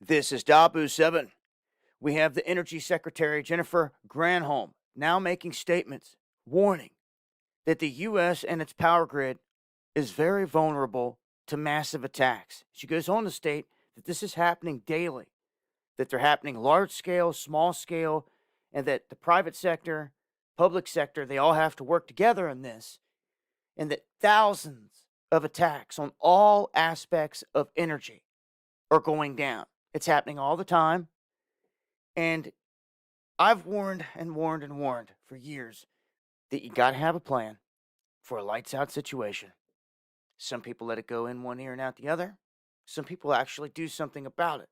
This is Dabu 7. We have the Energy Secretary, Jennifer Granholm, now making statements warning that the U.S. and its power grid is very vulnerable to massive attacks. She goes on to state that this is happening daily, that they're happening large scale, small scale, and that the private sector, public sector, they all have to work together in this, and that thousands of attacks on all aspects of energy are going down. It's happening all the time. And I've warned and warned and warned for years that you got to have a plan for a lights out situation. Some people let it go in one ear and out the other. Some people actually do something about it.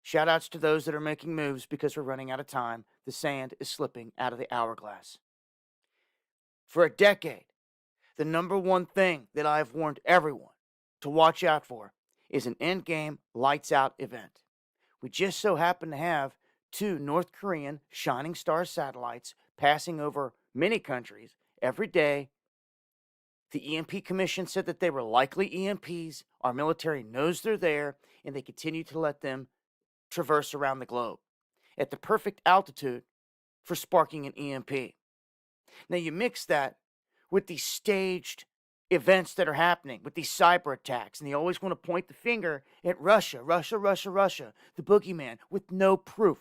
Shout outs to those that are making moves because we're running out of time. The sand is slipping out of the hourglass. For a decade, the number one thing that I've warned everyone to watch out for is an end game lights out event. We just so happen to have two North Korean Shining Star satellites passing over many countries every day. The EMP Commission said that they were likely EMPs. Our military knows they're there, and they continue to let them traverse around the globe at the perfect altitude for sparking an EMP. Now, you mix that with these staged events that are happening, with these cyber attacks, and they always want to point the finger at Russia, the boogeyman, with no proof.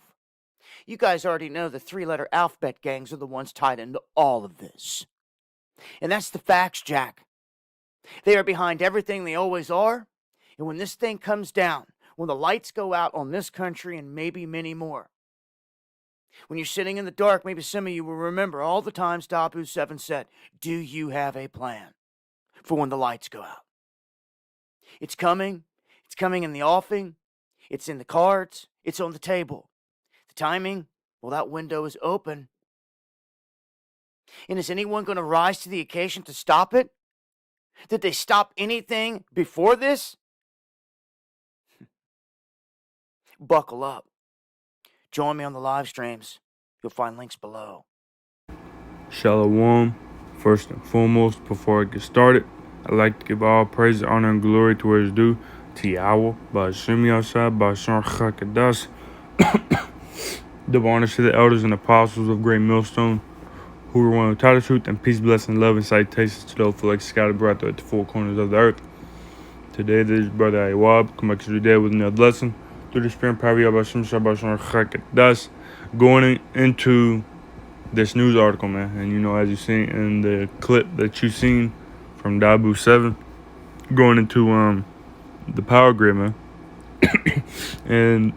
You guys already know the three-letter alphabet gangs are the ones tied into all of this. And that's the facts, Jack. They are behind everything, they always are. And when this thing comes down, when the lights go out on this country and maybe many more, when you're sitting in the dark, maybe some of you will remember all the times Dabu 7 said, do you have a plan for when the lights go out? It's coming. It's coming in the offing. It's in the cards. It's on the table. The timing, well, that window is open. And is anyone going to rise to the occasion to stop it? Did they stop anything before this? Buckle up. Join me on the live streams. You'll find links below. Shalom. First and foremost, before I get started, I'd like to give all praise, honor, and glory to where it's due. To Yahweh, Ba'ashem Yashai, Ba'ashem Chakadas. Double honors to the elders and apostles of Great Millstone, who were one of the truth, and peace, blessing, love, and citations to those who like scattered abroad at the four corners of the earth. Today, this is Brother Awab, come back to the day with another lesson. Through the spirit and power of Ba'ashem Ba'ashem Chakadas. Going into this news article, man, and you know, as you seen in the clip that you seen from Dabu 7, going into the power grid, man. And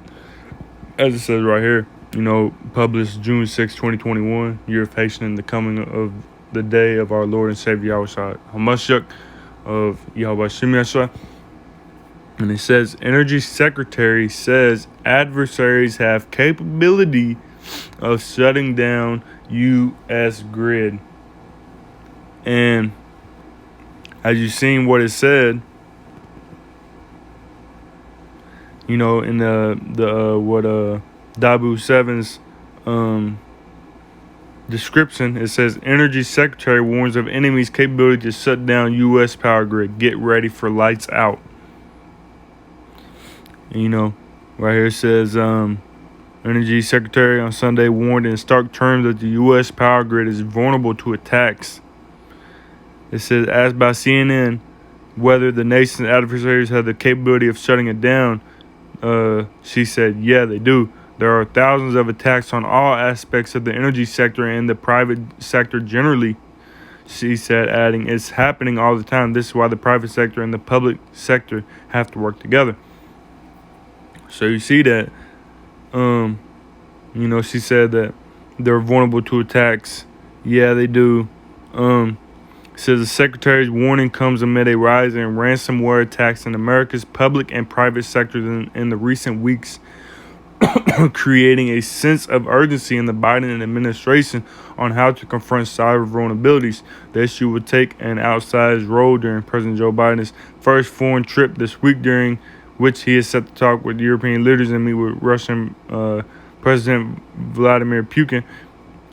as it says right here, you know, published June 6, 2021, year of hastening the coming of the day of our Lord and Savior Yahweh Hamashiach of Yahweh Shemyashah. And it says, Energy Secretary says adversaries have capability of shutting down U.S. grid. And as you've seen what it said, you know, in what Dabu 7's description, it says Energy Secretary warns of enemy's capability to shut down U.S. power grid. Get ready for lights out. And, you know, right here it says Energy Secretary on Sunday warned in stark terms that the U.S. power grid is vulnerable to attacks. It says, asked by CNN whether the nation's adversaries have the capability of shutting it down, she said, yeah, they do. There are thousands of attacks on all aspects of the energy sector and the private sector generally, she said, adding, it's happening all the time. This is why the private sector and the public sector have to work together. So you see that, you know, she said that they're vulnerable to attacks. Yeah, they do. Says the secretary's warning comes amid a rise in ransomware attacks in America's public and private sectors in the recent weeks, creating a sense of urgency in the Biden administration on how to confront cyber vulnerabilities. The issue would take an outsized role during President Joe Biden's first foreign trip this week, during which he is set to talk with European leaders and meet with Russian President Vladimir Putin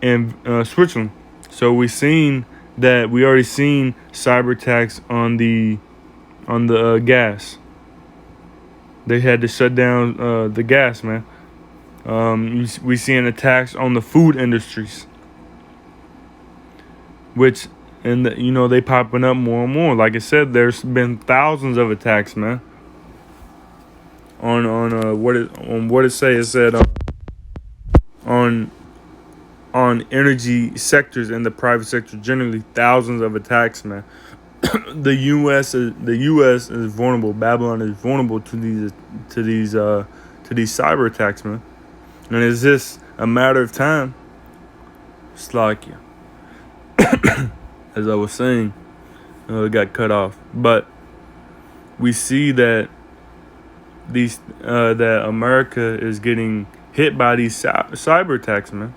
in Switzerland. So we already seen cyber attacks on the gas. They had to shut down the gas, man. We seeing attacks on the food industries, which, and they popping up more and more. Like I said, there's been thousands of attacks, man. On what it say? It said on energy sectors and the private sector generally, thousands of attacks, man. The U.S. is vulnerable. Babylon is vulnerable to these cyber attacks, man. And is this a matter of time? Slakia. As I was saying, it got cut off. But we see that that America is getting hit by these cyber attacks, man.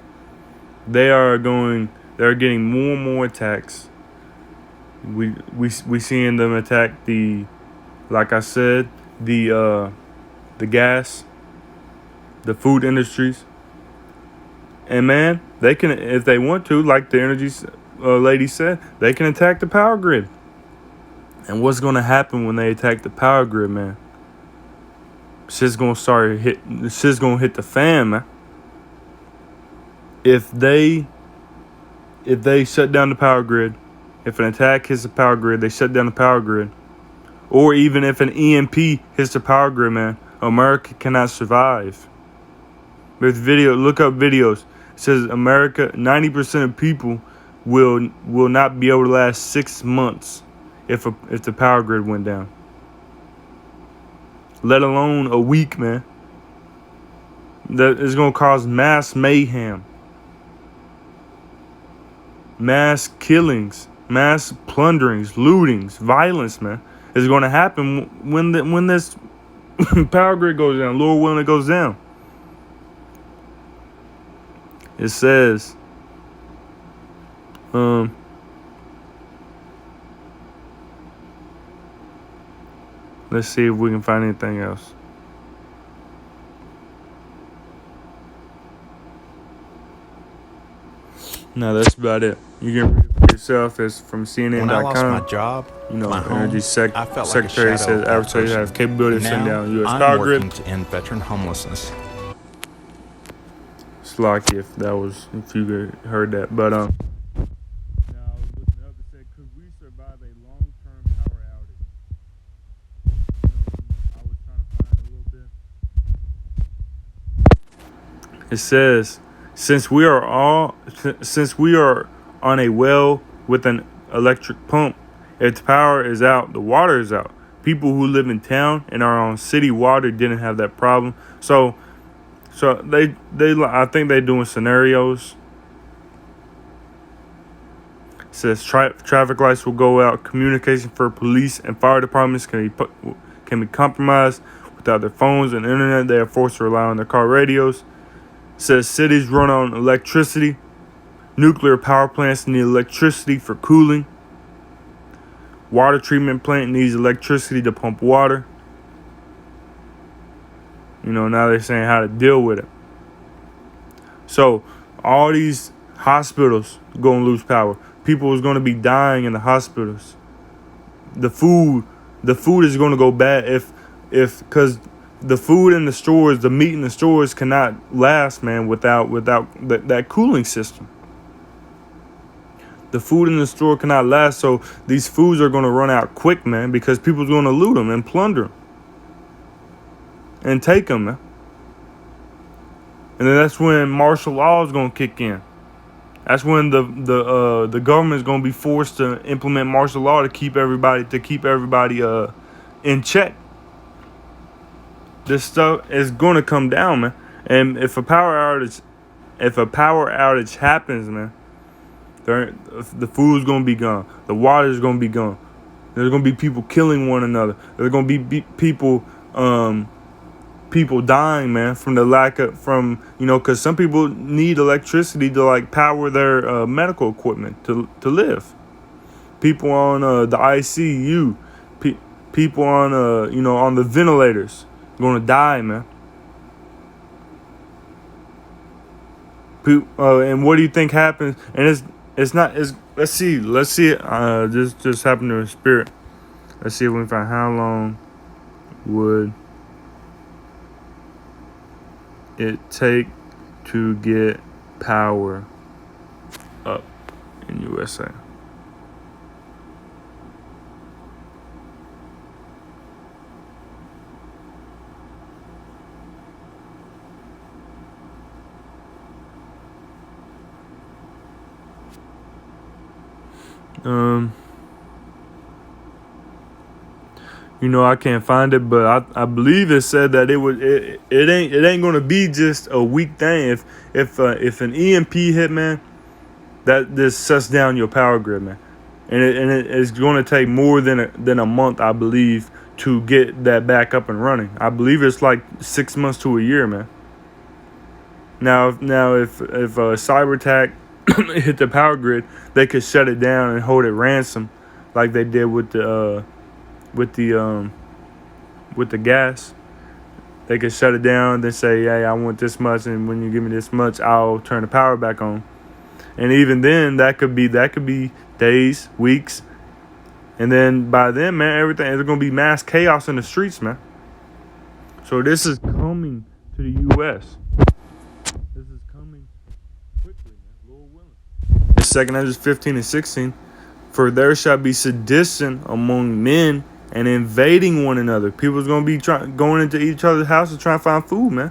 They're getting more and more attacks. We seeing them attack like I said, the gas, the food industries. And man, they can, if they want to, like the energy lady said, they can attack the power grid. And what's going to happen when they attack the power grid, man? Shit's going to hit the fan, man. If they shut down the power grid, if an attack hits the power grid, they shut down the power grid. Or even if an EMP hits the power grid, man, America cannot survive. Look up videos. It says America, 90% of people will not be able to last 6 months if the power grid went down. Let alone a week, man. That is going to cause mass mayhem, mass killings, mass plunderings, lootings, violence, man. Is going to happen when this power grid goes down. Lord willing, it goes down. It says, let's see if we can find anything else. No, that's about it. You can read it for yourself. It's from CNN.com. When I lost my job, my home, Energy I felt Secretary like a shadow says advertisers have capability of shutting down U.S. power I'm working grid. to end veteran homelessness. It's lucky if you heard that, but Now, I was looking up. It said, could we survive a long-term power outage? I was trying to find a little bit. It says, since we are on a well with an electric pump, if the power is out, the water is out. People who live in town and are on city water didn't have that problem. So they I think they're doing scenarios. It says traffic lights will go out. Communication for police and fire departments can be compromised. Without their phones and internet, they are forced to rely on their car radios. It says cities run on electricity. Nuclear power plants need electricity for cooling. Water treatment plant needs electricity to pump water. Now they're saying how to deal with it. So all these hospitals going to lose power. People is going to be dying in the hospitals. The food is going to go bad because the food in the stores, the meat in the stores cannot last, man, without that cooling system. The food in the store cannot last, so these foods are going to run out quick, man, because people's going to loot them and plunder them and take them, man. And then that's when martial law is going to kick in. That's when the government is going to be forced to implement martial law to keep everybody in check. This stuff is going to come down, man. And if a power outage happens, man, the food's going to be gone. The water's going to be gone. There's going to be people killing one another. There's going to be people dying, man, from the lack of, because some people need electricity to power their medical equipment to live. People on the ICU, people on on the ventilators going to die, man. And what do you think happens? And let's see it. Just happened to a spirit. Let's see if we can find how long would it take to get power up in USA? I can't find it, but I believe it said that it ain't gonna be just a week thing. If an EMP hit, man, that just shuts down your power grid, man, and it's gonna take more than a month, I believe, to get that back up and running. I believe it's like 6 months to a year, man. Now if a cyber attack hit the power grid, they could shut it down and hold it ransom, like they did with the gas. They could shut it down, then say, "Hey, I want this much, and when you give me this much, I'll turn the power back on." And even then, that could be days, weeks, and then by then, man, everything is gonna be mass chaos in the streets, man. So this is coming to the U.S. This is coming quickly, man. Lord willing. The 2nd Ezra 15 and 16. For there shall be sedition among men and invading one another. People's gonna be going into each other's houses trying to find food, man.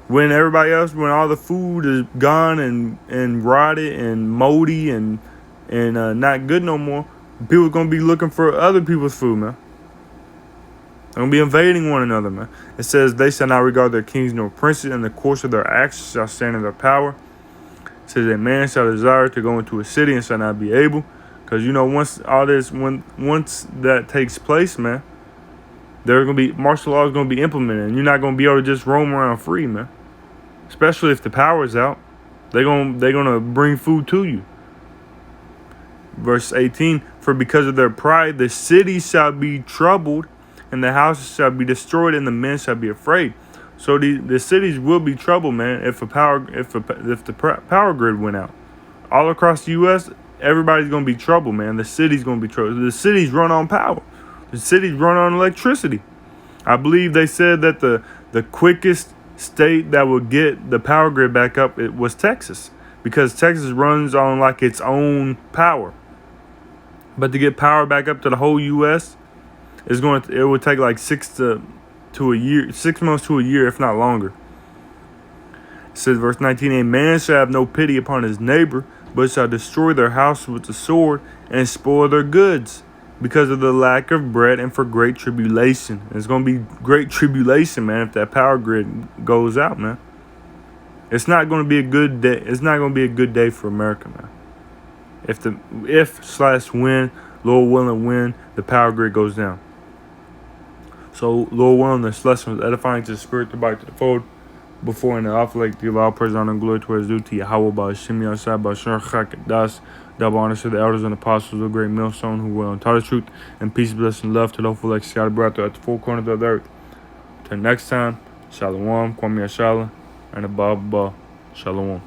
When all the food is gone and rotted and moldy and not good no more, people are gonna be looking for other people's food, man. They're gonna be invading one another, man. It says they shall not regard their kings nor princes, and the course of their actions shall stand in their power. It says a man shall desire to go into a city and shall not be able. Because once that takes place, man, martial law is gonna be implemented, and you're not gonna be able to just roam around free, man. Especially if the power's out, they're gonna bring food to you. Verse 18: For because of their pride, the city shall be troubled, and the houses shall be destroyed, and the men shall be afraid. So the cities will be troubled, man. If the power grid went out, all across the U.S., everybody's gonna be troubled, man. The city's gonna be troubled. The cities run on power. The cities run on electricity. I believe they said that the quickest state that would get the power grid back up it was Texas, because Texas runs on like its own power. But to get power back up to the whole U.S., it would take like 6 months to a year, if not longer. It says, verse 19: A man shall have no pity upon his neighbor, but shall destroy their house with the sword and spoil their goods, because of the lack of bread and for great tribulation. It's going to be great tribulation, man, if that power grid goes out, man. It's not going to be a good day. It's not going to be a good day for America, man. When, Lord willing, when the power grid goes down. So, Lord willing, this lesson was edifying to the spirit, to bite to the fold. Before and after, like, give all praise, honor, and glory to his due to Yahweh, Ba'ashim, Yasai, Ba'ashar, Chakadas, double honor to the elders and apostles of the great millstone who will taught the truth, and peace, blessing, love to the hopeful like scattered abroad at the four corners of the earth. Till next time, Shalom, Kwame Ashala, and above, Shalom.